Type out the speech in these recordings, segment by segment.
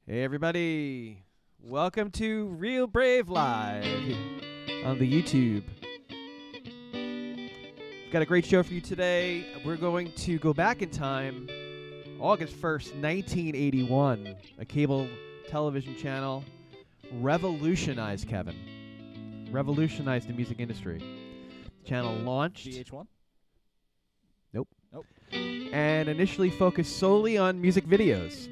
Hey everybody, welcome to Real Brave Live on the YouTube. We've got a great show for you today. We're going to go back in time, August 1st, 1981. A cable television channel revolutionized, Kevin. Revolutionized the music industry. The channel launched. VH1? Nope. Nope. And initially focused solely on music videos.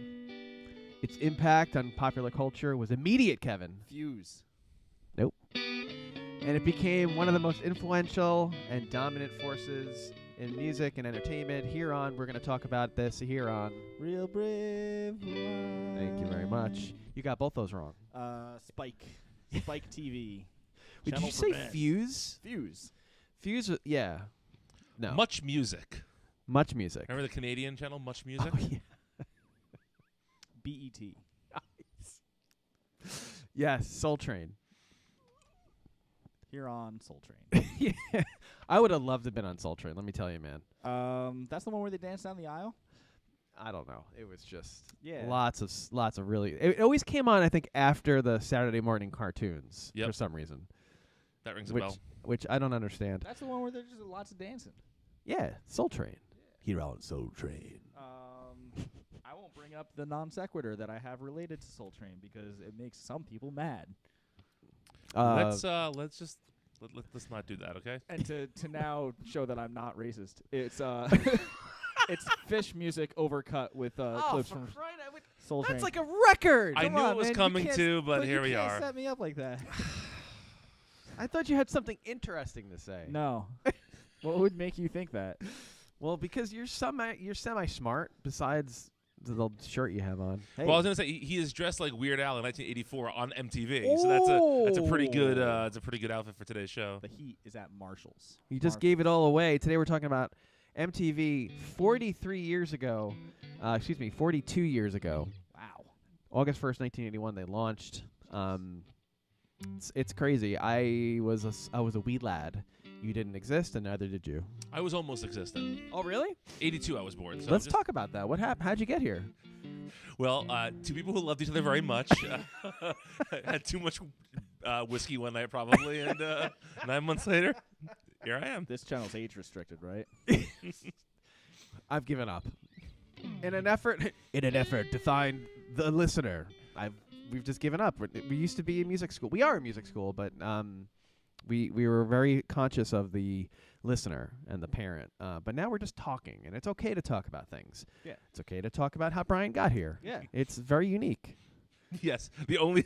Its impact on popular culture was immediate, Kevin. Fuse. Nope. And it became one of the most influential and dominant forces in music and entertainment. Here on, we're going to talk about this here on Real Brave Live. Thank you very much. You got both those wrong. Spike. Spike TV. Wait, did Channel you say for men. Fuse? Fuse. Fuse, yeah. No. Much Music. Much music. Remember the Canadian channel, Much Music? Oh, yeah. BET. Yes, Soul Train. Here on Soul Train. Yeah. I would have loved to have been on Soul Train, let me tell you, man. That's the one where they dance down the aisle? I don't know. It was just Yeah. lots of really. It always came on, I think, after the Saturday morning cartoons Yep. for some reason, That rings a which bell. which I don't understand. That's the one where there's just lots of dancing. Yeah, Soul Train. Here on Soul Train. I won't bring up the non sequitur that I have related to Soul Train because it makes some people mad. Let's not do that, okay? And to now show that I'm not racist, it's it's fish music overcut with clips from Soul Train. That's like a record. I Come knew on, it was man, you coming can't too, but you here we can't are. set me up like that. I thought you had something interesting to say. No. What would make you think that? Well, because you're semi smart. Besides the shirt you have on. Hey, Well, I was gonna say he is dressed like Weird Al in 1984 on MTV, so that's a pretty good outfit for today's show. the heat is at Marshall's. You just gave it all away. Today we're talking about MTV 43 years ago. 42 years ago. Wow. August 1st, 1981, they launched. It's crazy. I was a wee lad. You didn't exist, and neither did you. I was almost existent. Oh, really? 82, I was born. So Let's just- talk about that. What happened? How'd you get here? Well, two people who loved each other very much had too much whiskey one night, probably, and 9 months later, here I am. This channel's age restricted, right? I've given up. In an effort to find the listener, we've just given up. We used to be a music school. We are a music school, but we were very conscious of the listener and the parent. But now we're just talking, and it's okay to talk about things. Yeah. It's okay to talk about how Brian got here. Yeah. It's very unique. Yes, the only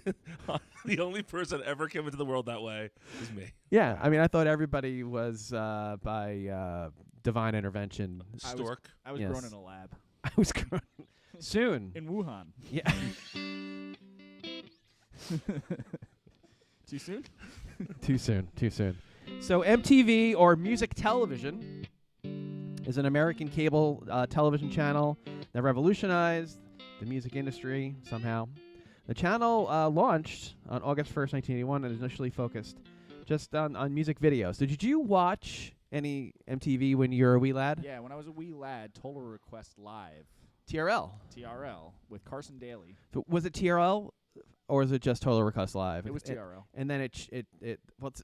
person that ever came into the world that way is me. Yeah, I mean, I thought everybody was by divine intervention. Stork. I was Yes. grown in a lab I was grown soon. in Wuhan. Yeah. Too soon? Too soon. So MTV, or music television, is an American cable television channel that revolutionized the music industry somehow. The channel launched on August 1st, 1981, and initially focused just on music videos. Did you watch any MTV when you were a wee lad? Yeah, when I was a wee lad, Total Request Live, TRL. TRL, with Carson Daly. So was it TRL, or is it just Total Request Live? It was TRL. And then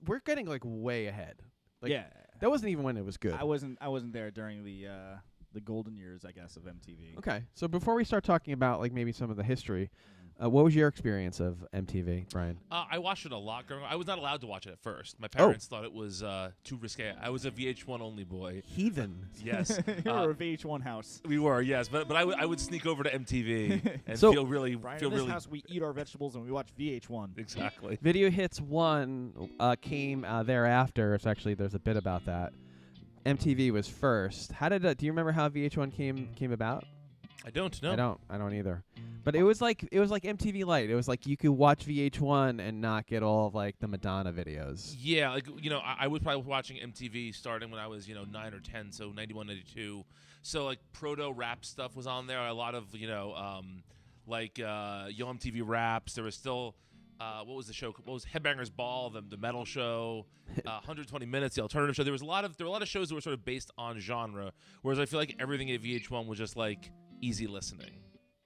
we're getting like way ahead. Like, yeah. That wasn't even when it was good. I wasn't there during the golden years, I guess, of MTV. Okay, so before we start talking about like maybe some of the history, what was your experience of MTV, Brian? I watched it a lot growing up. I was not allowed to watch it at first. My parents thought it was too risque. I was a VH1 only boy. Heathen. Yes. You were a VH1 house. We were, yes. But I would sneak over to MTV and So- feel really Brian, in this house, we eat our vegetables and we watch VH1. Exactly. Video Hits 1 came thereafter. It's actually, there's a bit about that. MTV was first. How did do you remember how VH1 came about? I don't know. I don't either. But it was like MTV Lite. It was like you could watch VH1 and not get all of like the Madonna videos. Yeah, like I was probably watching MTV starting when I was 9 or 10, so 91, 92. So like proto rap stuff was on there. A lot of Yo MTV Raps. There was still what was the show? What was Headbangers Ball? The metal show. 120 Minutes, the alternative show. There were a lot of shows that were sort of based on genre. Whereas I feel like everything at VH1 was just like easy listening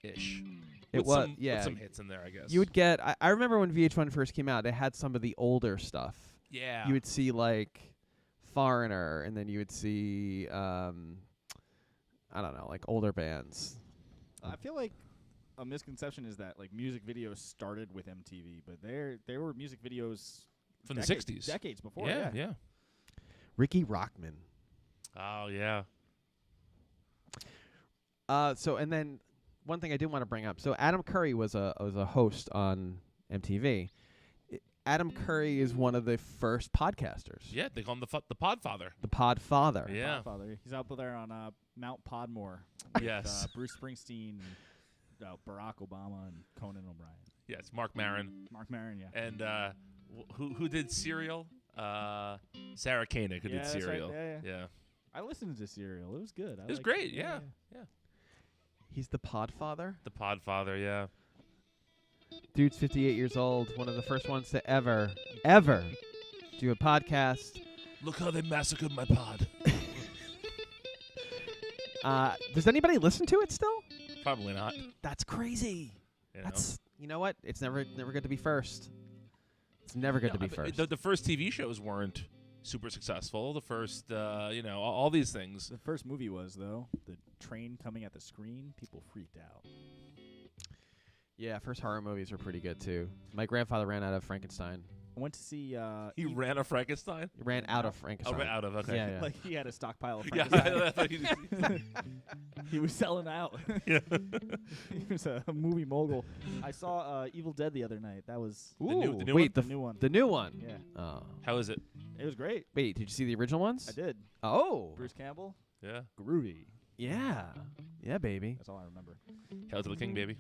ish. It With was some, yeah. with some hits in there, I guess. You would get. I remember when VH1 first came out, they had some of the older stuff. Yeah. You would see like Foreigner, and then you would see I don't know, like older bands. I feel like a misconception is that like music videos started with MTV, but there were music videos from the 60s. decades before. Yeah. Ricky Rockman. Oh, yeah. So and then one thing I did want to bring up. So Adam Curry was a host on MTV. Adam Curry is one of the first podcasters. Yeah, they call him the Podfather. The Podfather. Yeah. Godfather. He's out there on Mount Podmore. Yes. With, Bruce Springsteen, Barack Obama, and Conan O'Brien. Yes, Mark Maron. Mark Maron, yeah. And who did Serial? Sarah Koenig, who did that's right. Serial. Yeah. I listened to Serial. It was good. It was great, yeah. He's the Podfather. The Podfather, yeah. Dude's 58 years old. One of the first ones to ever do a podcast. Look how they massacred my pod. Does anybody listen to it still? Probably not. That's crazy. You know? That's you know what? It's never good to be first. It's never good to be first. The first TV shows weren't super successful. The first, all these things. The first movie was, though, the train coming at the screen. People freaked out. Yeah, first horror movies were pretty good too. My grandfather ran out of Frankenstein. I went to see. He ran a Frankenstein? He ran out of Frankenstein. Oh, ran out of, okay. Yeah. like he had a stockpile of Yeah, Frankenstein. I thought he He was selling out. Yeah. He was a movie mogul. I saw Evil Dead the other night. That was The new wait, the new one. The new one. Yeah, Oh. How is it? it was great. Wait, did you see the original ones? I did. Oh. Bruce Campbell, Yeah. groovy. Yeah. Yeah, baby. That's all I remember. Hail to the King, baby.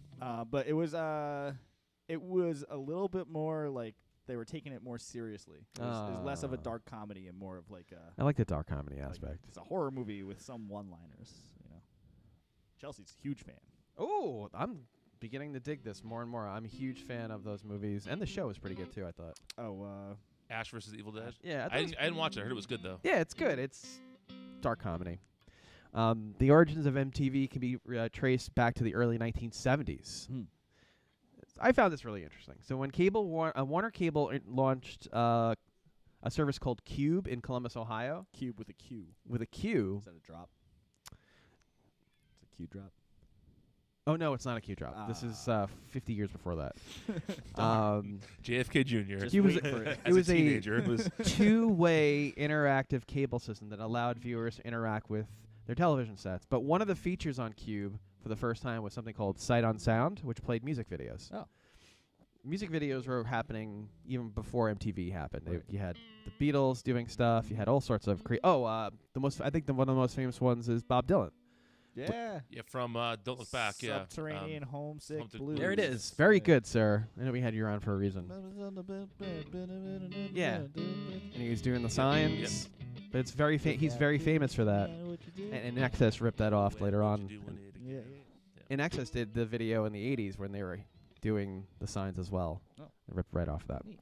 But it was a little bit more like they were taking it more seriously. It was less of a dark comedy and more of like a. I like the dark comedy like aspect. it's a horror movie with some one-liners. Chelsea's a huge fan. Oh, I'm beginning to dig this more and more. I'm a huge fan of those movies, and the show was pretty good too, I thought. Oh, Ash versus Evil Dead. Yeah, I didn't watch it. I heard it was good though. yeah, it's good. It's dark comedy. The origins of MTV can be traced back to the early 1970s. I found this really interesting. So when Warner Cable launched a service called Cube in Columbus, Ohio. Cube with a Q. With a Q. Is that a drop? It's a Q drop. Oh, no, it's not a Q drop. This is 50 years before that. JFK Jr. He was As a teenager. It was two-way interactive cable system that allowed viewers to interact with their television sets. But one of the features on Cube for the first time was something called Sight on Sound, which played music videos. Oh. Music videos were happening even before MTV happened. Right. You had the Beatles doing stuff. You had all sorts of I think one of the most famous ones is Bob Dylan. Yeah. Yeah, from Don't Look Back. Yeah. Subterranean Homesick Homesick Blues. There it is. Very good, sir. I know we had you on for a reason. Yeah. And he was doing the signs. But it's very he's very famous for that. And Excess ripped that off later on. Yeah. And Excess did the video in the 80s when they were doing the signs as well. Oh. They ripped right off that. Neat.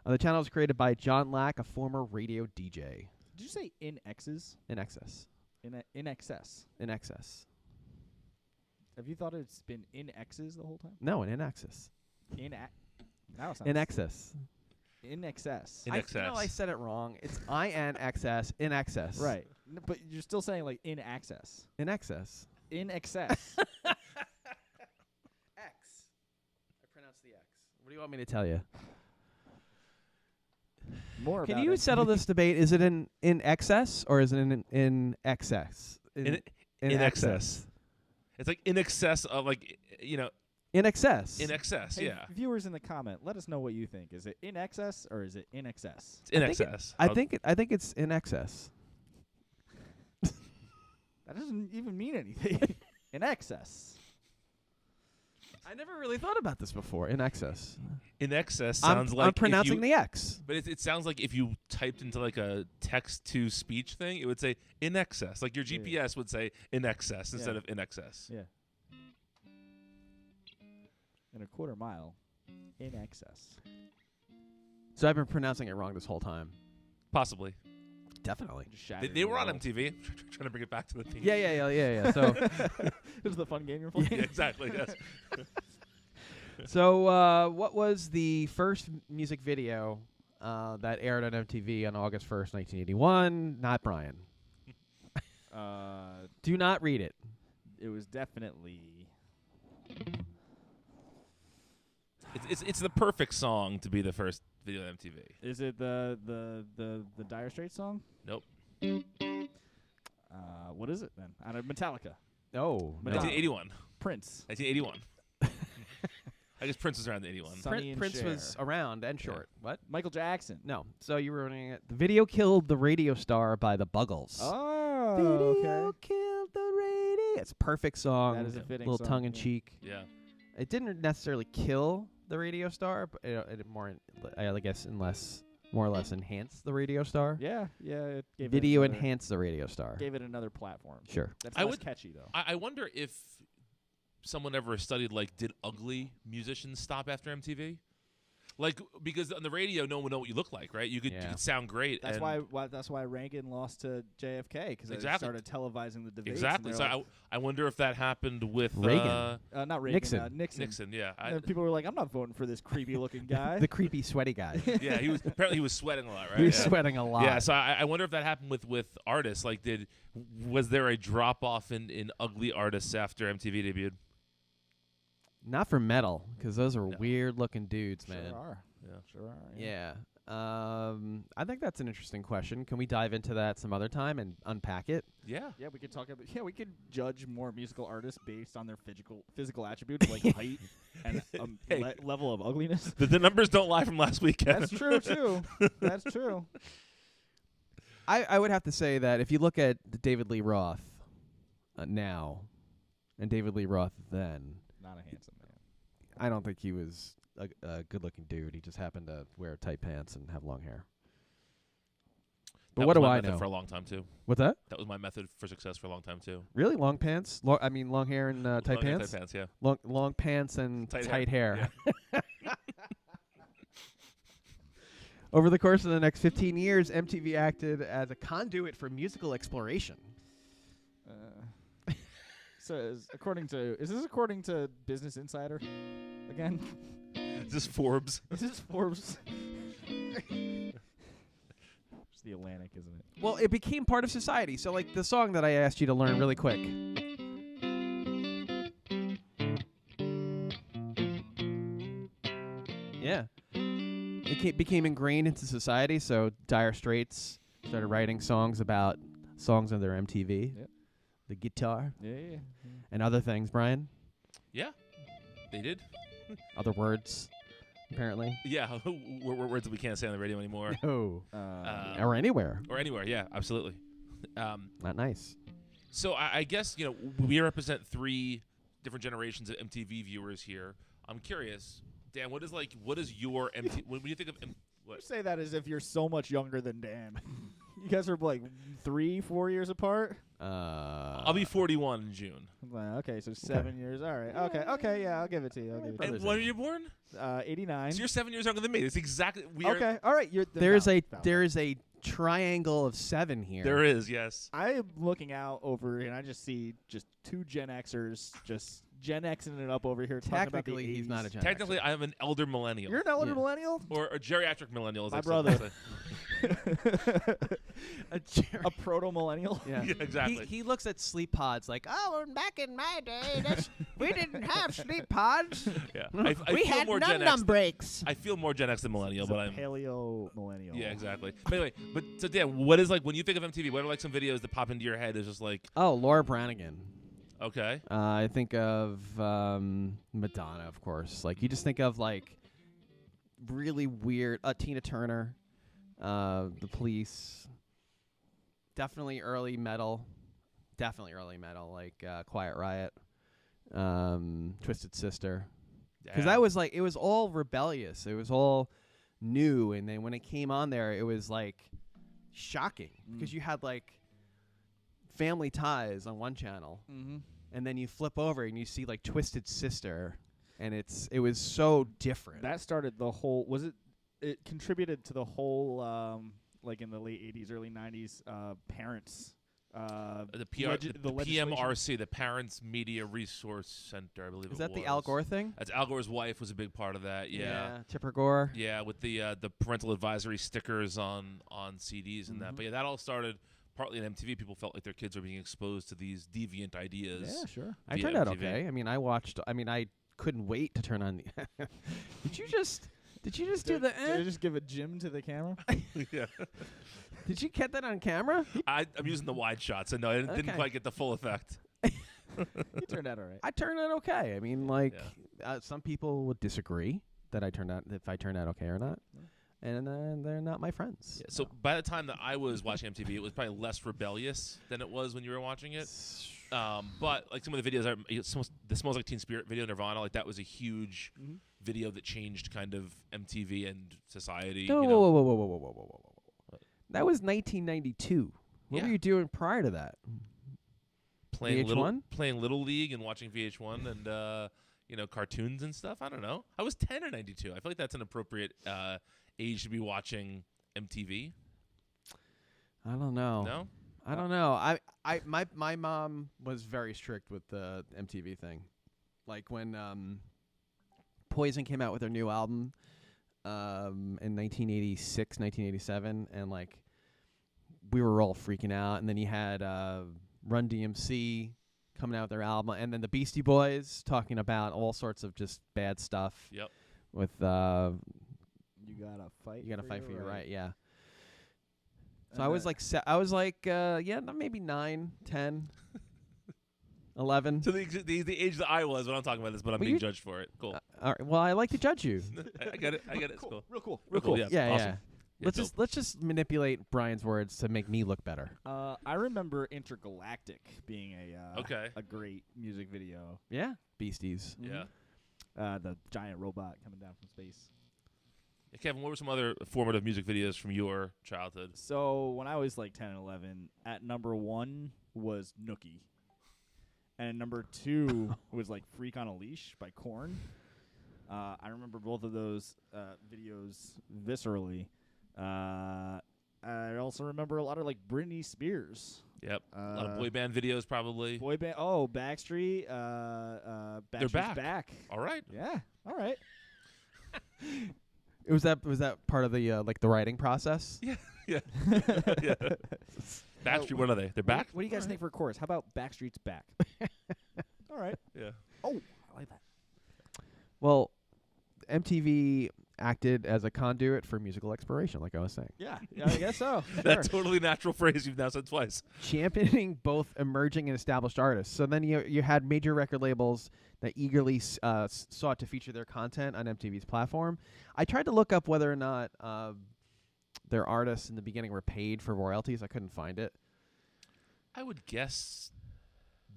The channel was created by John Lack, a former radio DJ. Did you say in X's? In Excess. In excess. In Excess. Have you thought it's been in X's the whole time? No, in Excess. Now it sounds In Excess. in excess. In excess. I said it wrong. It's INXS, in Excess. Right. But you're still saying like in access. In Excess. In excess. X. I pronounced the X. What do you want me to tell you? More Can about you it. settle this debate? Is it in excess or is it in excess? In excess. It's like in excess of In excess. in excess. Hey, Yeah. viewers in the comment, let us know what you think. Is it in excess or is it in excess? It's in I think it- excess. I think it's in excess. That doesn't even mean anything. In excess. I never really thought about this before. In excess. in excess I'm sounds like pronouncing if the X. But it sounds like if you typed into like a text-to-speech thing, it would say in excess. Like your GPS would say in excess instead of in excess. Yeah. In a quarter mile. In excess. So I've been pronouncing it wrong this whole time. Possibly. Definitely. Just shattered They the were on world. MTV. Trying to bring it back to the theme. Yeah. So This is the fun game you're playing? Yeah, exactly. Yes. So, what was the first music video that aired on MTV on August 1st, 1981? Not Brian. Do not read it. It was definitely. It's the perfect song to be the first video on MTV. Is it the Dire Straits song? Nope. What is it then? Out of Metallica. Oh, no. 1981. Prince. 1981. I guess Prince was around in 81. Sonny and Prince Cher. was around and short. What? Michael Jackson. No. So you were running it. The video killed the radio star by the Buggles. Oh, Video okay. killed the radio. It's a perfect song. That is a fitting little song, tongue in yeah. cheek. Yeah. It didn't necessarily kill the radio star, but it more, I guess, more or less enhanced the radio star. Yeah. It gave Video it another, enhanced the radio star. Gave it another platform. Sure. That's I less would- catchy though. I wonder if someone ever studied, like, did ugly musicians stop after MTV? Like, because on the radio, no one would know what you look like, right? You could sound great. That's and that's why Reagan lost to JFK because they Exactly. started televising the debates. Exactly. and So they were I wonder if that happened with Reagan. not Reagan. Nixon. Nixon. Nixon. Yeah. And people were like, "I'm not voting for this creepy-looking guy." The creepy, sweaty guy. Yeah. Apparently he was sweating a lot, right? He was Yeah. sweating a lot. Yeah, so I wonder if that happened with artists. Like, was there a drop off in ugly artists after MTV debuted? Not for metal, because those are No. weird-looking dudes, man. Sure are. Yeah. Sure are. Yeah. I think that's an interesting question. Can we dive into that some other time and unpack it? Yeah. Yeah, we could talk about. Yeah, we could judge more musical artists based on their physical attributes like height and Hey. level of ugliness. The numbers don't lie from last weekend. That's true too. That's true. I would have to say that if you look at David Lee Roth now and David Lee Roth then, Not a handsome man. I don't think he was a good-looking dude. He just happened to wear tight pants and have long hair. But That what was do my I method know? for a long time too. What's that? That was my method for success for a long time too. Really? Long pants? Long hair and tight Long hair, pants? Tight pants, yeah. Long pants and Tight tight hair. hair. Over the course of the next 15 years, MTV acted as a conduit for musical exploration. So is this according to Business Insider again? Is this Forbes? Is this Forbes? It's the Atlantic, isn't it? Well, it became part of society. So, like the song that I asked you to learn really quick. Yeah. It became ingrained into society. So, Dire Straits started writing songs about songs on their MTV. Yep. The guitar Yeah. and other things, Brian. Yeah. They did. Other words, apparently. Yeah. Words that we can't say on the radio anymore. No. Uh, Or anywhere. or anywhere. Yeah, absolutely. Not nice. So I guess, we represent 3 different generations of MTV viewers here. I'm curious, Dan, what is your MTV? When you think of You what? say that as if you're so much younger than Dan. You guys are like 3-4 years apart. I'll be 41 in June. Okay, so 7 years. All right. Okay. Yeah, I'll give it to you. And Brothers when in. were you born? 89. So you're 7 years younger than me. It's exactly. We are, Okay. All right. There is a triangle of 7 here. There is, yes. I am looking out over and I just see just 2 Gen Xers just Gen Xing it up over here. Talking about the Technically, he's 80s. not a Gen Technically, I am an elder millennial. You're an elder Yeah. millennial. or a geriatric millennial, as My I said. brother. a A proto millennial. Yeah. Yeah, exactly. He looks at sleep pods like, oh, back in my day, we didn't have sleep pods. Yeah. I we feel had more Gen X. num breaks. I feel more Gen X than millennial, He's but a I'm. paleo millennial. Yeah, exactly. But anyway, so Dan, what is when you think of MTV? What are some videos that pop into your head? Is just Oh, Laura Branigan. okay. I think of Madonna, of course. Like you just think of really weird. Tina Turner, The Police. Definitely early metal. Like Quiet Riot, Twisted Sister. Because that was it was all rebellious. It was all new, and then when it came on there, it was shocking because you had Family Ties on one channel. Mm-hmm. And then you flip over and you see Twisted Sister, and it was so different. That started the whole. It contributed to the whole in the late 80s, early 90s parents The legislation? PMRC, the Parents Media Resource Center, I believe. Is that the Al Gore thing? That's Al Gore's wife was a big part of that. Yeah. Tipper Gore. Yeah, with the parental advisory stickers on CDs and that. But yeah, that all started partly on MTV. People felt like their kids were being exposed to these deviant ideas. Yeah, sure. I via turned out MTV. okay. I mean, I couldn't wait to turn on the. Did you just do the? Did I just give a Jim to the camera? Yeah. Did you get that on camera? I'm using the wide shot, so no, it didn't Okay. quite get the full effect. You turned out all right. I turned out okay. I mean, some people would disagree that if I turned out okay or not, and they're not my friends. Yeah, so by the time that I was watching MTV, it was probably less rebellious than it was when you were watching it. But like some of the videos, the Smells Like Teen Spirit video, Nirvana, like that was a huge video that changed kind of MTV and society. No, you know? whoa. That was 1992. What were Yeah. you doing prior to that? Playing VH1? playing Little League and watching VH1 and cartoons and stuff. I don't know. I was 10 in '92. I feel like that's an appropriate age to be watching MTV. I don't know. No, I don't know. My mom was very strict with the MTV thing. Like when Poison came out with their new album in 1986, 1987, and like we were all freaking out. And then you had Run DMC coming out with their album, and then the Beastie Boys talking about all sorts of just bad stuff. Yep. With You gotta fight. for your right. Yeah. So And I was like, maybe 9, 10, 11. So the age that I was when I'm talking about this, but I'm Well, being you- judged for it. Cool. All right, well, I like to judge you. I get it. It's cool. Real cool. Real cool. Yeah. Yeah, awesome. yeah. Yeah, Let's just manipulate Brian's words to make me look better. I remember Intergalactic being Okay. a great music video. Yeah, Beasties. Yeah. The giant robot coming down from space. Yeah, Kevin, what were some other formative music videos from your childhood? So when I was like 10 and 11, at number 1 was Nookie. And number 2 was like Freak on a Leash by Korn. I remember both of those videos viscerally. I also remember a lot of like Britney Spears. Yep. A lot of boy band videos, probably. Boy band. Oh, Backstreet. Backstreet's back. All right. Yeah. All right. Was that part of the the writing process? Yeah. Yeah. Yeah. Backstreet, what are they? They're back? What do you guys think for a chorus? How about Backstreet's back? All right. Yeah. Oh, I like that. Well, MTV acted as a conduit for musical exploration, like I was saying, Yeah, I guess so. That totally natural phrase you've now said twice. championing both emerging and established artists. So then you had major record labels that eagerly sought to feature their content on MTV's platform. I tried to look up whether or not their artists in the beginning were paid for royalties. I couldn't find it. I would guess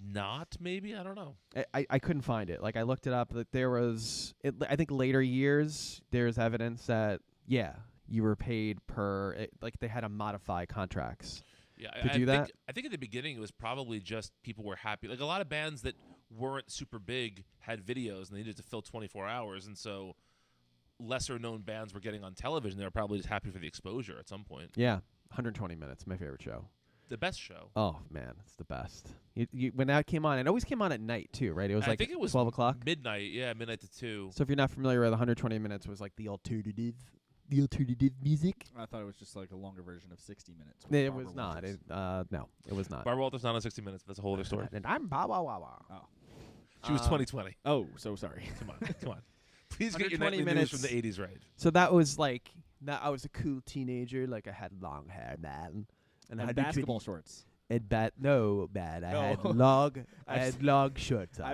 not, maybe. I don't know. I couldn't find it. Like I looked it up. That there was, I think later years, there's evidence that you were paid per. Like they had to modify contracts. Yeah, To do that? I think at the beginning it was probably just people were happy. Like a lot of bands that weren't super big had videos and they needed to fill 24 hours, and so lesser known bands were getting on television. They were probably just happy for the exposure at some point. Yeah, 120 minutes, my favorite show. The best show. Oh man, it's the best. When that came on, it always came on at night too, right? It was I like think it was 12 o'clock. Midnight. Yeah, midnight to 2. So if you're not familiar with 120 minutes, was like the alternative music. I thought it was just like a longer version of 60 Minutes. with It Barbara was not. Walters. No, it was not. Barbara Walters not on 60 Minutes. But that's a whole other story. And I'm Bow Wow Wow Wow. Oh. She was 2020. Oh, so sorry. Come on, come on. Please get your 120 nightly minutes. news from the 80s right. So that was like I was a cool teenager. Like I had long hair, man, and I And had basketball shorts. And no, man. I had No. long. I I've had long shorts on.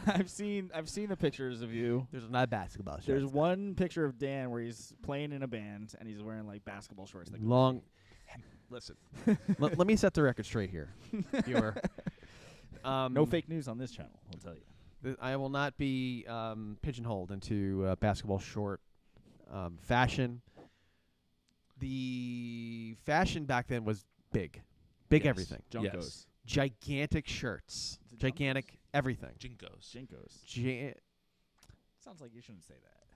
I've seen the pictures of you. There's not basketball shorts. There's one picture of Dan where he's playing in a band and he's wearing like basketball shorts. Like long. Listen, let me set the record straight here, viewer. no fake news on this channel. I'll tell you. I will not be pigeonholed into basketball short fashion. The fashion back then was big Yes. everything, Junkos. Yes. gigantic shirts, Is it gigantic everything. Jinkos. Jinkos. Sounds like you shouldn't say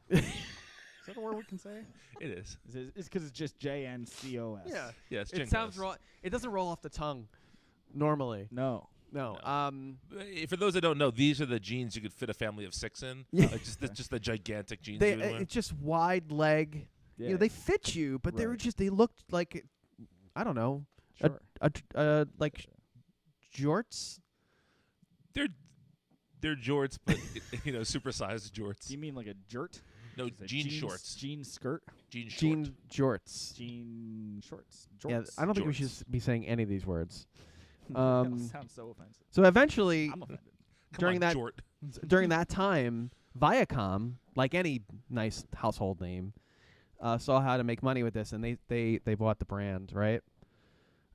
that. Is that a word we can say? It is. It's because it's just JNCOS. Yes, It Jinkos. sounds wrong. It doesn't roll off the tongue. normally. No. No. For those that don't know, these are the jeans you could fit a family of 6 in. Yeah. Like just the gigantic jeans. They you would wear. it's just wide leg. Yeah. You know, they fit you, but they were Right. just they looked like I don't know, Sure. like jorts. They're jorts, but supersized jorts. Do you mean like a jert? No, Is it jean jeans, shorts. Jean skirt? Jean short. Jean jorts. Jean shorts. Yeah, Jorts. I don't think we should Jorts. be saying any of these words. That sounds so offensive. So eventually, I'm offended. Come during on, that jort. during that time, Viacom, like any nice household name, saw how to make money with this, and they bought the brand, right?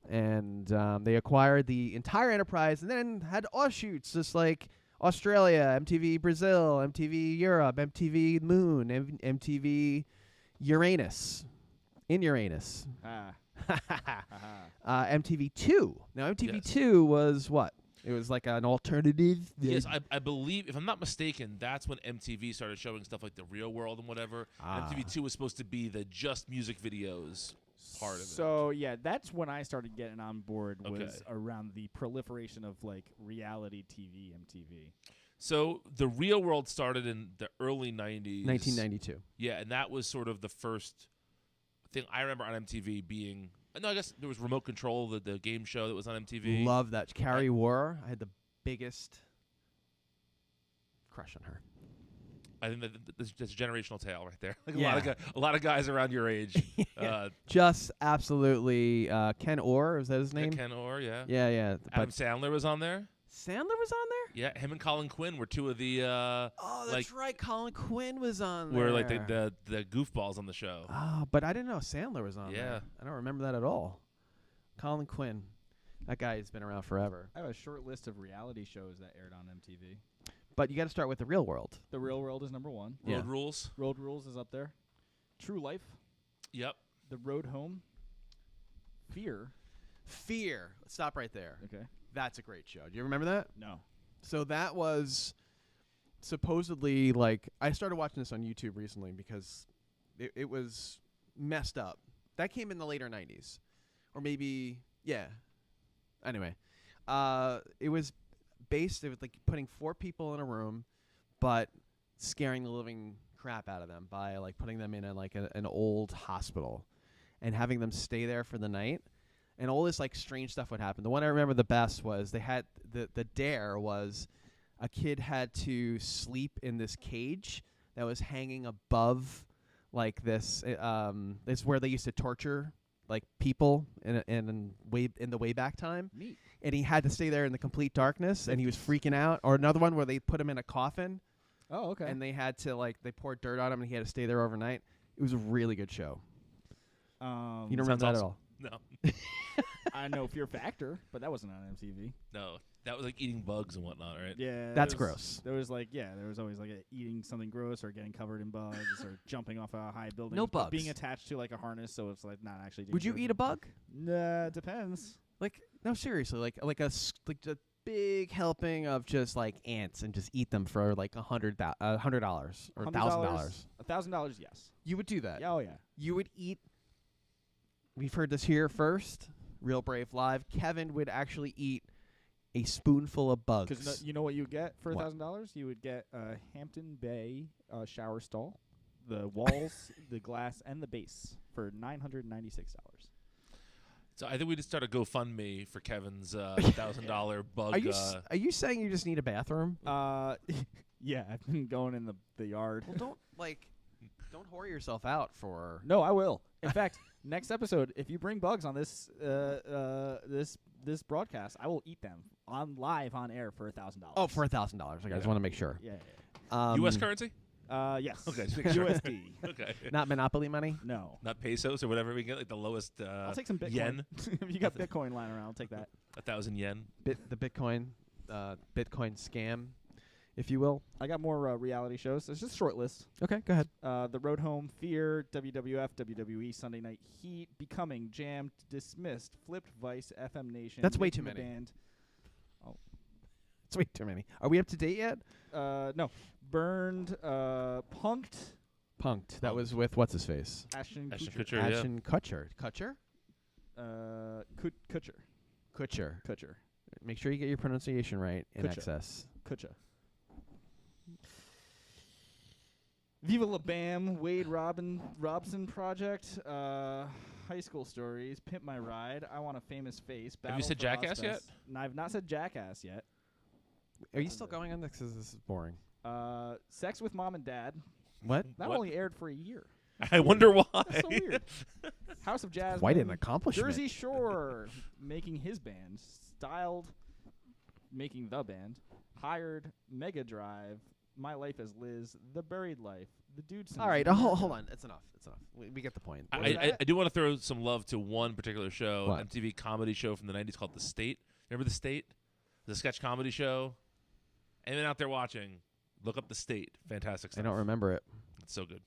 And they acquired the entire enterprise, and then had offshoots, just like Australia, MTV Brazil, MTV Europe, MTV Moon, MTV Uranus, in Uranus, MTV2. Now MTV2 was what? It was like an alternative. Yes, I believe, if I'm not mistaken, that's when MTV started showing stuff like The Real World and whatever. MTV2 was supposed to be the just music videos part of it. So yeah, that's when I started getting on board. Was Okay. around the proliferation of like reality TV, MTV. So The Real World started in the early 90s. 1992. Yeah, and that was sort of the first thing I remember on MTV being... No, I guess there was Remote Control, the game show that was on MTV. Love that. Carrie War. I had the biggest crush on her. I think that's a generational tale right there. Like Yeah. a lot of guys around your age. Just absolutely. Ken Orr, is that his name? Ken Orr, yeah. Yeah. Adam But Sandler was on there. Sandler was on there? Yeah, him and Colin Quinn were two of the Oh, that's right. Colin Quinn was on there. were like the goofballs on the show. Oh, but I didn't know Sandler was on Yeah. there. I don't remember that at all. Colin Quinn. That guy has been around forever. I have a short list of reality shows that aired on MTV. But you got to start with The Real World. The Real World is number 1. Yeah. Road Rules. Road Rules is up there. True Life. Yep. The Road Home. Fear. Fear. Let's stop right there. Okay. That's a great show. Do you remember that? No. So that was supposedly like I started watching this on YouTube recently because it was messed up. That came in the later 90s. Or maybe Anyway, it was like putting 4 people in a room but scaring the living crap out of them by like putting them in an old hospital and having them stay there for the night. And all this like strange stuff would happen. The one I remember the best was they had the dare was a kid had to sleep in this cage that was hanging above like this. It's where they used to torture like people in the way back time. Neat. And he had to stay there in the complete darkness, and he was freaking out. Or another one where they put him in a coffin, Oh, okay. and they had to they poured dirt on him, and he had to stay there overnight. It was a really good show. You don't remember that at all? No. I know Fear Factor, but that wasn't on MTV. No. That was like eating bugs and whatnot, right? Yeah, That's there was- gross. There was there was always like eating something gross or getting covered in bugs or jumping off a high building. No but being bugs. attached to like a harness, so it's like not actually. Would you dangerous. eat a bug? Nah, depends. Like no, seriously, like a big helping of just like ants and just eat them for like $100 or $1,000. $1,000, yes. You would do that. Yeah, oh yeah. You would eat. We've heard this here first. Real Brave Live. Kevin would actually eat a spoonful of bugs. Because you know what you would get for What? $1,000? You would get a Hampton Bay shower stall, the walls, the glass, and the base for $996. So I think we just start a GoFundMe for Kevin's $1,000 bug. Are you saying you just need a bathroom? Yeah, I've been going in the yard. Well, don't whore yourself out for. No, I will. In fact, next episode, if you bring bugs on this this broadcast, I will eat them live on air for $1,000. Oh, for $1,000. Okay, I just want to make sure. Yeah. U.S. currency? Yes. Okay, just making sure. USD. Okay. Not Monopoly money. No. Not pesos or whatever we get, like the lowest I'll take some Bitcoin. yen. If you got Bitcoin lying around, I'll take that. 1,000 yen. The Bitcoin scam, if you will. I got more reality shows. It's just a short list. Okay, go ahead. The Road Home, Fear, WWF, WWE, Sunday Night Heat, Becoming, Jammed, Dismissed, Flipped, Vice, FM Nation. That's way Nick too and the many. Band. It's way too many. Are we up to date yet? No. Burned, Punked, Punked. That was with what's his face? Ashton Ashton Kutcher. Kutcher, yeah. Ashton Kutcher. Kutcher. Kutcher. Kutcher. Kutcher. Make sure you get your pronunciation right. In Kutcha. excess. Kutcha. Viva La Bam, Wade Robson Project, High School Stories, Pimp My Ride, I Want a Famous Face. Have you said Jackass yet? No, I've not said Jackass yet. Are you still going on this? 'Cause this is boring. Sex with Mom and Dad. What? That What? only aired for a year. I wonder why. That's so weird. House of Jazz. Quite an accomplishment. Jersey Shore, making his band. Styled, making the band. Hired, Mega Drive, My Life as Liz, The Buried Life, The Dude. All right, hold on. It's enough. It's enough. We get the point. I do want to throw some love to one particular show, What? MTV comedy show from the 90s called The State. Remember The State? The sketch comedy show? Anyone out there watching, look up The State. Fantastic I stuff. don't remember it. It's so good.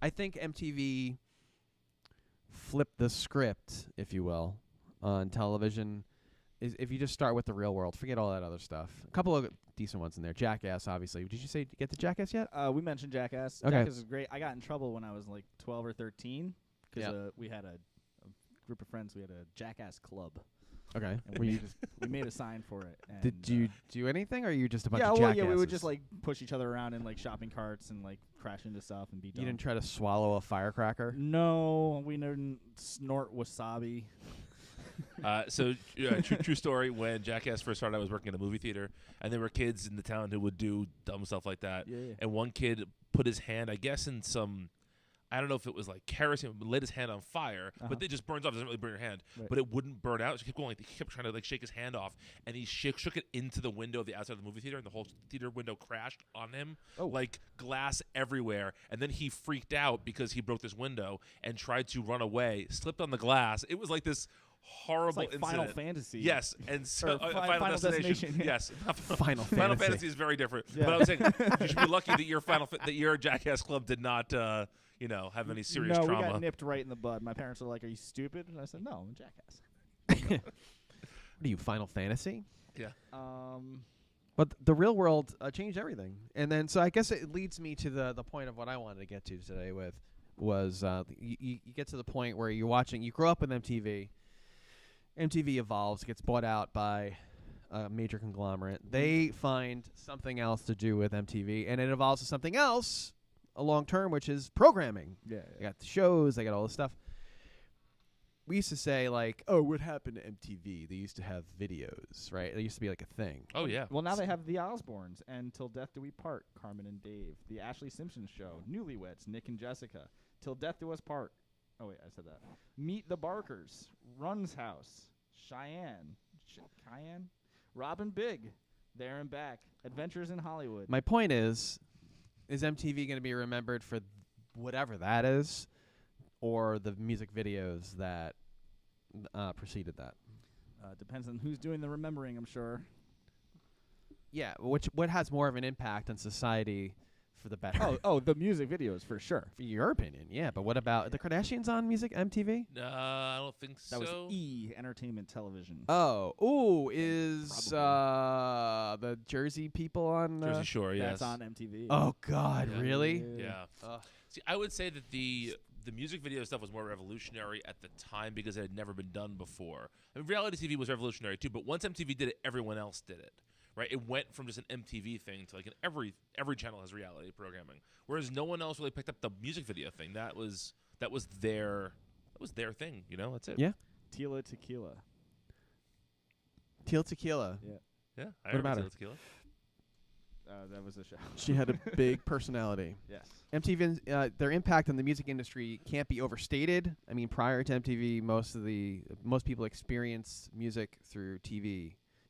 I think MTV flipped the script, if you will, on television. Is if you just start with the real world, forget all that other stuff. A couple of decent ones in there. Jackass, obviously. Did you say get to Jackass yet? We mentioned Jackass. Okay. Jackass is great. I got in trouble when I was like 12 or 13 because we had a group of friends. We had a Jackass club. Okay. And Were you just, we made a sign for it. And did you do anything, or are you just a bunch yeah, of well, jackasses? yeah, we would just like push each other around in like shopping carts and like crash into stuff and be You dumb. didn't try to swallow a firecracker? No, we didn't snort wasabi. True story. When Jackass first started, I was working in a movie theater, and there were kids in the town who would do dumb stuff like that. Yeah. And one kid put his hand, I guess, in some, I don't know if it was like kerosene, but lit his hand on fire. But it just burns off. It doesn't really burn your hand. Right. But it wouldn't burn out. So he kept going. Like, he kept trying to like shake his hand off, and he shook it into the window of the outside of the movie theater, and the whole theater window crashed on him. Oh. Like glass everywhere. And then he freaked out because he broke this window and tried to run away, slipped on the glass. It was like this horrible It's like incident. Final Fantasy. Yes, and so Or Final Destination. Yes, Final Final Fantasy. Fantasy is very different. Yeah. But I was saying you should be lucky that your Jackass club did not, have any serious no, trauma. we got nipped right in the bud. My parents were like, "Are you stupid?" And I said, "No, I'm a Jackass." What are you, Final Fantasy? Yeah. But the real world changed everything. And then, so I guess it leads me to the point of what I wanted to get to today was you get to the point where you grow up with MTV. MTV evolves, gets bought out by a major conglomerate. They find something else to do with MTV, and it evolves to something else long term, which is programming. Yeah. They got the shows, they got all this stuff. We used to say, like, oh, what happened to MTV? They used to have videos, right? It used to be like a thing. Oh yeah. Well, now they have The Osbournes and Till Death Do We Part, Carmen and Dave, The Ashley Simpson Show, Newlyweds, Nick and Jessica, Till Death Do Us Part. Oh, wait, I said that. Meet the Barkers, Run's House, Cheyenne, Robin Big, There and Back, Adventures in Hollywood. My point is MTV going to be remembered for whatever that is, or the music videos that preceded that? Depends on who's doing the remembering, I'm sure. Yeah, what has more of an impact on society for the better? Oh, the music videos for sure. For your opinion, yeah. But what about the Kardashians on music MTV? I don't think That so. was Entertainment Television. Is the Jersey people on Jersey Shore, yes. That's on MTV. Oh God, Yeah. really? Yeah. See, I would say that the music video stuff was more revolutionary at the time because it had never been done before. I mean, reality TV was revolutionary too, but once MTV did it, everyone else did it. Right? It went from just an MTV thing to like every channel has reality programming. Whereas no one else really picked up the music video thing. That was their thing, that's it. Yeah. Tila Tequila. Tequila. Yeah. Yeah. What about her? Tequila. That was the show. She had a big personality. Yes. MTV, their impact on the music industry can't be overstated. I mean, prior to MTV, most people experienced music through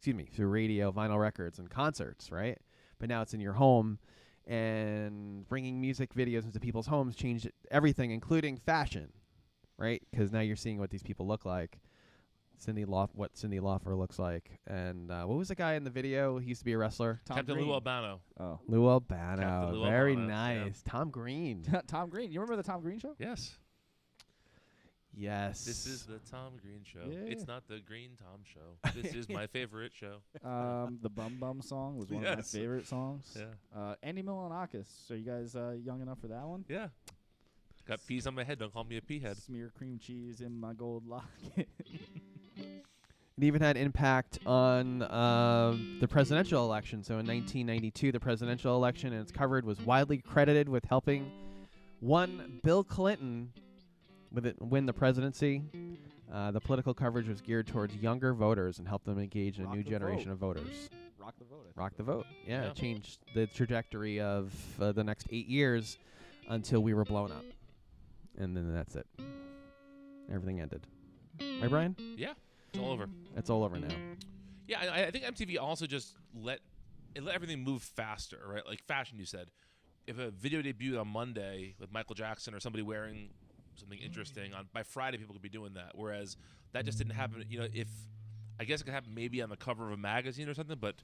through radio, vinyl records, and concerts, right? But now it's in your home, and bringing music videos into people's homes changed everything, including fashion, right? Because now you're seeing what these people look like. What Cyndi Lauper looks like. And what was the guy in the video? He used to be a wrestler. Captain Lou Albano. Oh. Lou Albano. Captain Lou Very Albano, nice. yeah. Tom Green. Tom Green. You remember the Tom Green show? Yes. Yes. This is the Tom Green Show. Yeah. It's not the Green Tom Show. This is my favorite show. The Bum Bum song was one of my Yes. favorite songs. Yeah. Andy Milonakis. Are you guys young enough for that one? Yeah. Got peas on my head. Don't call me a pea head. Smear cream cheese in my gold locket. It even had impact on the presidential election. So in 1992, the presidential election and its coverage was widely credited with helping Bill Clinton win the presidency. The political coverage was geared towards younger voters and helped them engage in a new generation of voters. Rock the vote. Rock the vote. Yeah, Yeah. it changed the trajectory of the next 8 years until we were blown up. And then that's it. Everything ended. Right, Brian? Yeah, it's all over. It's all over now. Yeah, I think MTV also just let everything move faster, right? Like fashion, you said. If a video debuted on Monday with Michael Jackson or somebody wearing something interesting, by Friday people could be doing that. Whereas that just didn't happen. I guess it could happen maybe on the cover of a magazine or something, but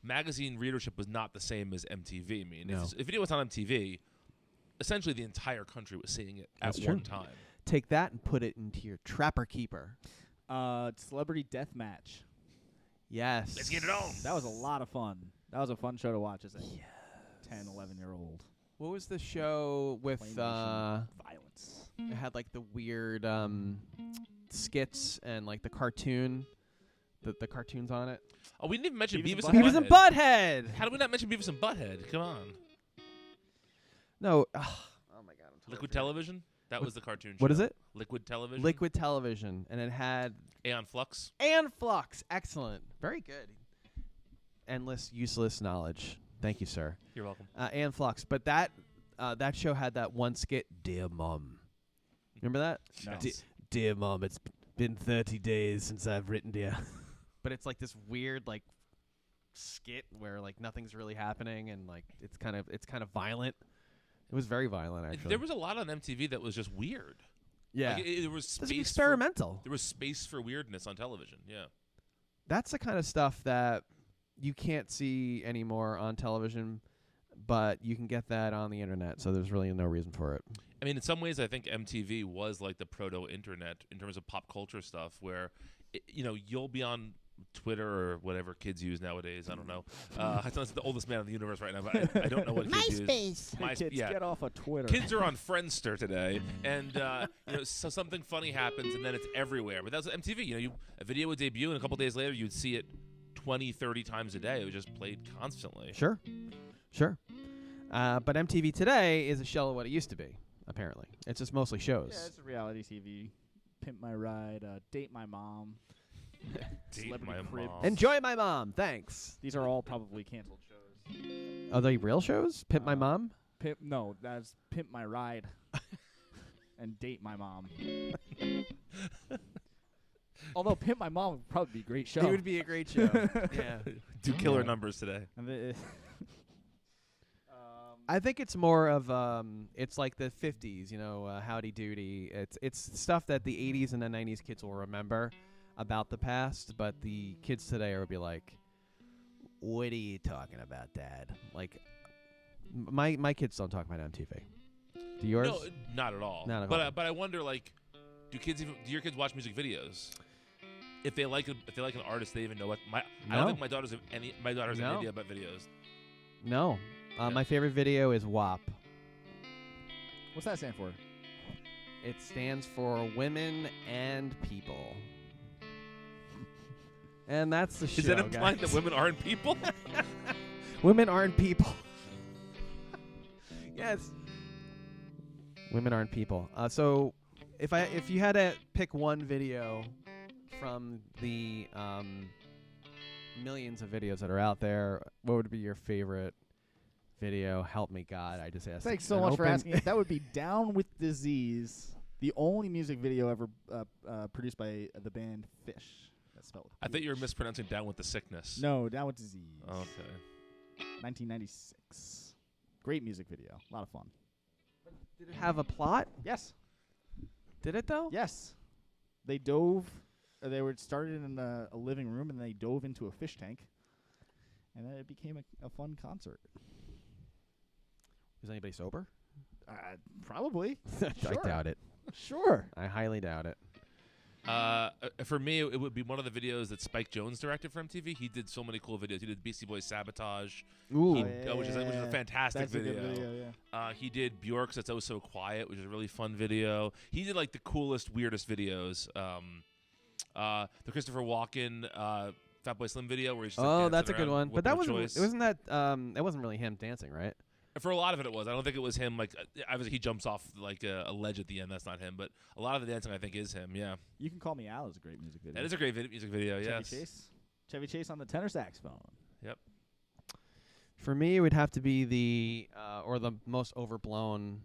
magazine readership was not the same as MTV. I mean, No. if video was on MTV, essentially the entire country was seeing it at That's one true. time. Take that and put it into your Trapper Keeper. Celebrity Deathmatch. Yes. Let's get it on. That was a lot of fun. That was a fun show to watch as a 10, 11-year-old. What was the show with Claymation violence. it had like the weird skits and like the cartoon, the cartoons on it? Oh, we didn't even mention Beavis Beavis and and Beavis and Butthead. Butthead. How did we not mention Beavis and Butthead? Come on. No. Oh my God. I'm totally Liquid forgetting. Television? That was the cartoon show. What is it? Liquid Television? Liquid Television, and it had Aeon Flux? and Flux. Excellent. Very good. Endless, useless knowledge. Thank you, sir. You're welcome. And Flux. But that show had that one skit, Dear Mom. Remember that? No. Dear Mom, it's been 30 days since I've written dear. But it's like this weird like skit where like nothing's really happening and like it's kind of violent. It was very violent actually. There was a lot on MTV that was just weird. yeah. Like, there was It's space experimental. there was space for weirdness on television. Yeah. That's the kind of stuff that you can't see anymore on television, but you can get that on the internet, so there's really no reason for it. I mean, in some ways, I think MTV was like the proto-internet in terms of pop culture stuff, where you'll be on Twitter or whatever kids use nowadays. I don't know. I'm the oldest man in the universe right now, but I don't know what kids use. Kids, yeah. get off of Twitter. Kids are on Friendster today, and so something funny happens, and then it's everywhere. But that's MTV. A video would debut, and a couple days later, you'd see it 20, 30 times a day. It was just played constantly. Sure. But MTV today is a shell of what it used to be. Apparently, it's just mostly shows. Yeah, it's a reality TV. Pimp My Ride, Date My Mom. Date Celebrity My Cribs. Mom. Enjoy My Mom. Thanks. These are all probably canceled shows. Are they real shows? Pimp My Uh, Mom. No, that's Pimp My Ride and Date My Mom. Although Pimp My Mom would probably be a great show. It would be a great show. Yeah. Do killer numbers today. And I think it's more of it's like the 50s, Howdy Doody. It's stuff that the 80s and the 90s kids will remember about the past, but the kids today will be like, "What are you talking about, Dad?" Like, my kids don't talk about MTV. Do yours? No, not at all. Not at but all. But I wonder, like, do your kids watch music videos? If they like an artist, they even know what I No. don't think my daughters have any No. idea about videos. No. Yeah. My favorite video is WAP. what's that stand for? It stands for Women and People. And that's the show, Is that implying guys. that women aren't people? Women aren't people. Yes. Women aren't people. So if you had to pick one video from the millions of videos that are out there, what would be your favorite video? Help me, God. I just asked. Thanks so much for asking. That would be Down with Disease, the only music video ever produced by the band Fish. That's spelled with I thought you were PH. mispronouncing "Down with the Sickness." No, Down with Disease. Okay. 1996. Great music video. A lot of fun. Did it have a plot? Yes. Did it though? Yes. They dove. They were started in a living room, and they dove into a fish tank, and then it became a fun concert. Was anybody sober? Probably. I Sure. doubt it. Sure. I highly doubt it. For me, it would be one of the videos that Spike Jonze directed for MTV. He did so many cool videos. He did Beastie Boys "Sabotage," Ooh. which is a fantastic That's a video. good video, yeah. He did Bjork's "That's Oh So Quiet," which is a really fun video. He did like the coolest, weirdest videos. The Christopher Walken Fatboy Slim video where he's just Oh, like, that's a dancing good around, one. But whipping that a wasn't. choice. It wasn't that. It wasn't really him dancing, right? For a lot of it was. I don't think it was him. Like, obviously he jumps off like a ledge at the end. That's not him. But a lot of the dancing I think is him. Yeah. You Can Call Me Al is a great music video. That is a great music video. Chevy Yes. Chase. Chevy Chase on the tenor saxophone. Yep. For me, it would have to be the most overblown,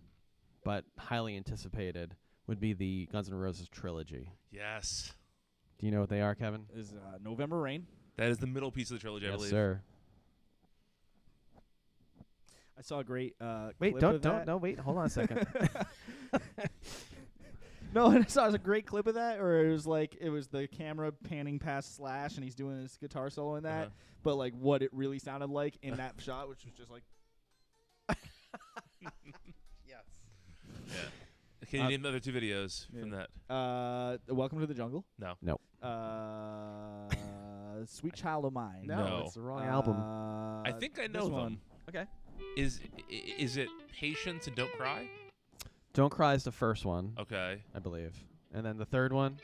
but highly anticipated would be the Guns N' Roses trilogy. Yes. Do you know what they are, Kevin? Is November Rain. That is the middle piece of the trilogy, I Yes, believe. sir. I saw a great Wait, clip don't of that. no wait, hold on a second. No, and I saw a great clip of that, or it was the camera panning past Slash, and he's doing his guitar solo in that. Uh-huh. But like what it really sounded like in that shot, which was just like. Yes. Yeah. Can you name the other two videos from that? Welcome to the Jungle. No. Sweet Child of Mine. No. It's the wrong album. I think I know this them. one. Okay. Is it Patience and Don't Cry? Don't Cry is the first one, Okay. I believe. And then the third one.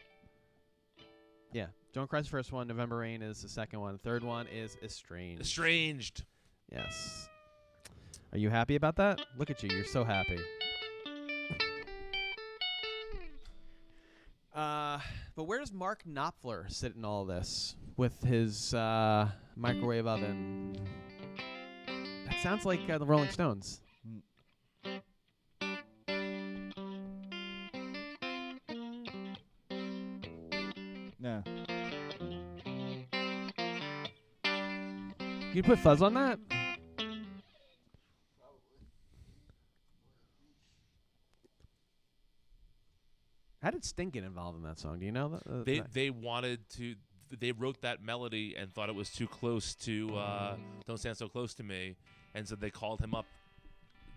Yeah. Don't Cry is the first one. November Rain is the second one. Third one is Estranged. Estranged. Yes. Are you happy about that? Look at you. You're so happy. But where does Mark Knopfler sit in all this with his microwave oven? That sounds like the Rolling Stones. No. You put fuzz on that? How did Sting get involved in that song? Do you know that? They wanted to. They wrote that melody and thought it was too close to "Don't Stand So Close to Me," and so they called him up.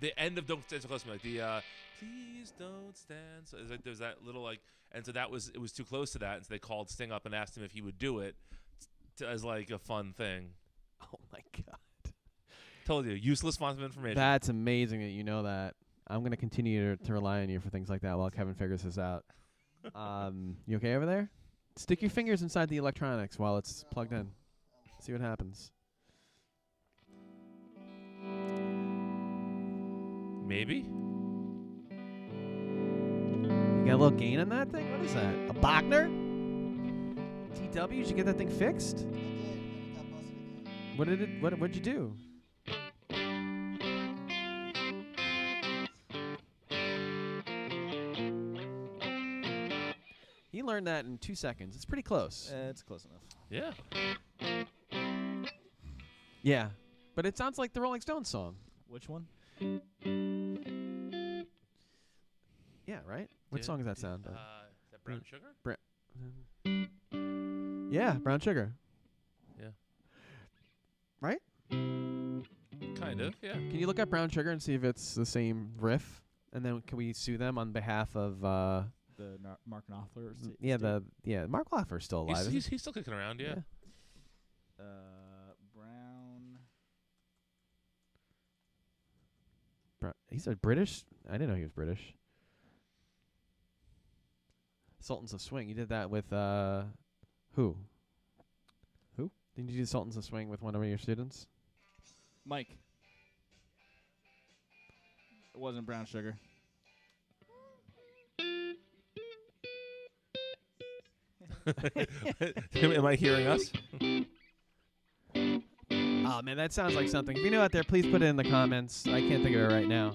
The end of "Don't Stand So Close to Me," like the "Please don't stand." So there's that little like, and so it was too close to that, and so they called Sting up and asked him if he would do it as like a fun thing. Oh my God! Told you, useless font of information. That's amazing that you know that. I'm gonna continue to rely on you for things like that while Kevin figures this out. You okay over there? Stick your fingers inside the electronics while it's plugged in. See what happens. Maybe. You got a little gain on that thing? What is that? A Bachner? TW? Did you get that thing fixed? What'd you do? He learned that in 2 seconds. It's pretty close. It's close enough. Yeah. Yeah. But it sounds like the Rolling Stones song. Which one? Yeah, right? What song does that sound? Is that Brown Sugar? Yeah, Brown Sugar. Yeah. Right? Kind of. Yeah. Can you look up Brown Sugar and see if it's the same riff? And then can we sue them on behalf of The Mark Knopfler. Mark Knopfler's still alive. He's still kicking around. Yeah. He's a British. I didn't know he was British. Sultans of Swing. You did that with who? Who? Didn't you do Sultans of Swing with one of your students? Mike. It wasn't Brown Sugar. Am I hearing us? Oh man, that sounds like something. If you know out there, please put it in the comments. I can't think of it right now.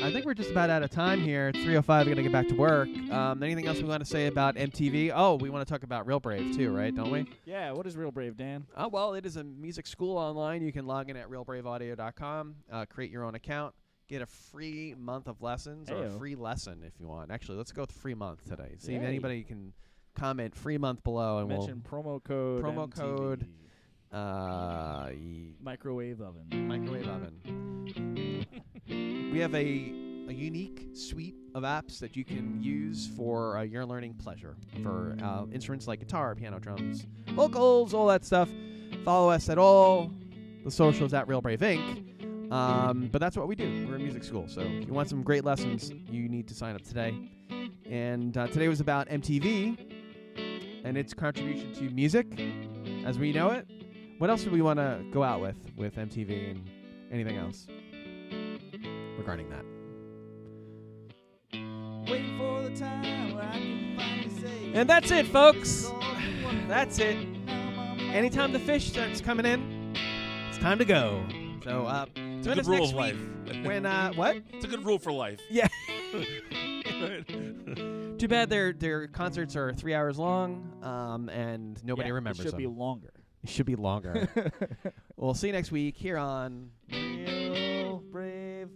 I think we're just about out of time here. It's 3:05. We gotta get back to work. Anything else we want to say about MTV? Oh, we want to talk about Real Brave too, right? Don't we? Yeah. What is Real Brave, Dan? Oh well, it is a music school online. You can log in at realbraveaudio.com, create your own account, get a free month of lessons or a Heyo. free lesson if you want. Actually, let's go with free month today. See if Yay. anybody can comment free month below, and Mention promo code. promo MTV. code, Microwave oven. microwave oven. We have a unique suite of apps that you can use for your learning pleasure for instruments like guitar, piano, drums, vocals, all that stuff. Follow us at all the socials at Real Brave Inc. But that's what we do. We're a music school, so if you want some great lessons, you need to sign up today. And today was about MTV. and its contribution to music as we know it. What else do we want to go out with MTV and anything else regarding that? Waiting for the time where I can finally say. And that's it, folks. That's it. Anytime the fish starts coming in, it's time to go. So, It's join a us good rule next of week life. when what? It's a good rule for life. Yeah. Too bad their concerts are 3 hours long, and nobody remembers It should them. be longer. It should be longer. We'll see you next week here on Real Brave